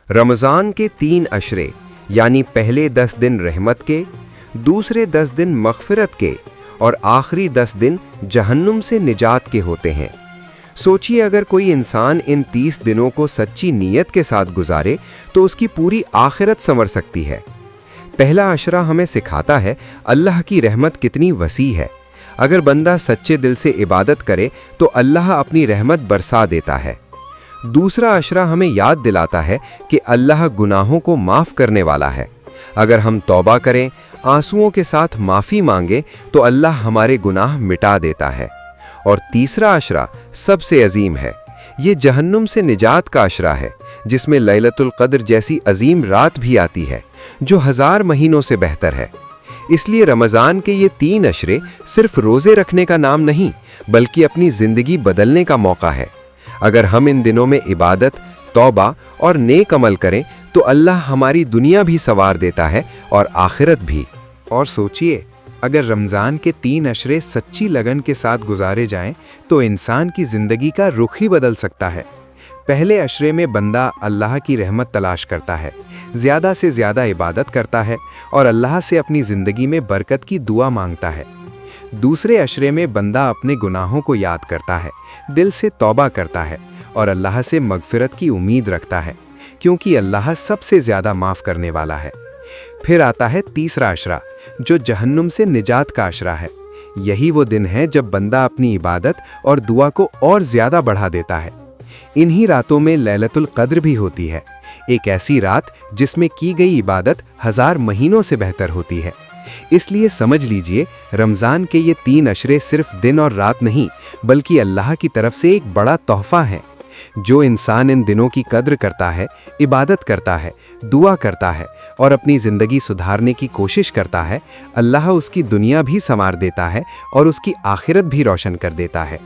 रमज़ान के 3 अशरे यानी पहले 10 दिन रहमत के, दूसरे 10 दिन मग़फ़िरत के और आखिरी 10 दिन जहन्नुम से निजात के होते हैं। सोचिए, अगर कोई इंसान इन 30 दिनों को सच्ची नीयत के साथ गुजारे तो उसकी पूरी आखिरत संवर सकती है। पहला अशरा हमें सिखाता है अल्लाह की रहमत कितनी वसी है। अगर बंदा सच्चे दिल से इबादत करे तो अल्लाह अपनी रहमत बरसा देता है। दूसरा अशरा हमें याद दिलाता है कि अल्लाह गुनाहों को माफ़ करने वाला है। अगर हम तौबा करें, आंसुओं के साथ माफ़ी मांगे तो अल्लाह हमारे गुनाह मिटा देता है। और तीसरा अशरा सबसे अजीम है। ये जहन्नुम से निजात का अशरा है, जिसमें लैलतुल क़द्र जैसी अजीम रात भी आती है, जो 1000 महीनों से बेहतर है। इसलिए रमज़ान के ये 3 अशरे सिर्फ रोज़े रखने का नाम नहीं, बल्कि अपनी ज़िंदगी बदलने का मौका है। अगर हम इन दिनों में इबादत, तौबा और नेक अमल करें तो अल्लाह हमारी दुनिया भी संवार देता है और आखिरत भी। और सोचिए, अगर रमज़ान के 3 अशरे सच्ची लगन के साथ गुजारे जाएं तो इंसान की ज़िंदगी का रुख ही बदल सकता है। पहले अशरे में बंदा अल्लाह की रहमत तलाश करता है, ज़्यादा से ज़्यादा इबादत करता है और अल्लाह से अपनी ज़िंदगी में बरकत की दुआ मांगता है। दूसरे अशरे में बंदा अपने गुनाहों को याद करता है, दिल से तौबा करता है और अल्लाह से मग़फ़िरत की उम्मीद रखता है, क्योंकि अल्लाह सबसे ज़्यादा माफ़ करने वाला है। फिर आता है तीसरा अशरा, जो जहन्नुम से निजात का अशरा है। यही वो दिन है जब बंदा अपनी इबादत और दुआ को और ज़्यादा बढ़ा देता है। इन्हीं रातों में लैलतुल क़द्र भी होती है, एक ऐसी रात जिसमें की गई इबादत 1000 महीनों से बेहतर होती है। इसलिए समझ लीजिए, रमज़ान के ये 3 अशरे सिर्फ दिन और रात नहीं, बल्कि अल्लाह की तरफ से एक बड़ा तोहफ़ा है। जो इंसान इन दिनों की कद्र करता है, इबादत करता है, दुआ करता है और अपनी ज़िंदगी सुधारने की कोशिश करता है, अल्लाह उसकी दुनिया भी संवार देता है और उसकी आखिरत भी रोशन कर देता है।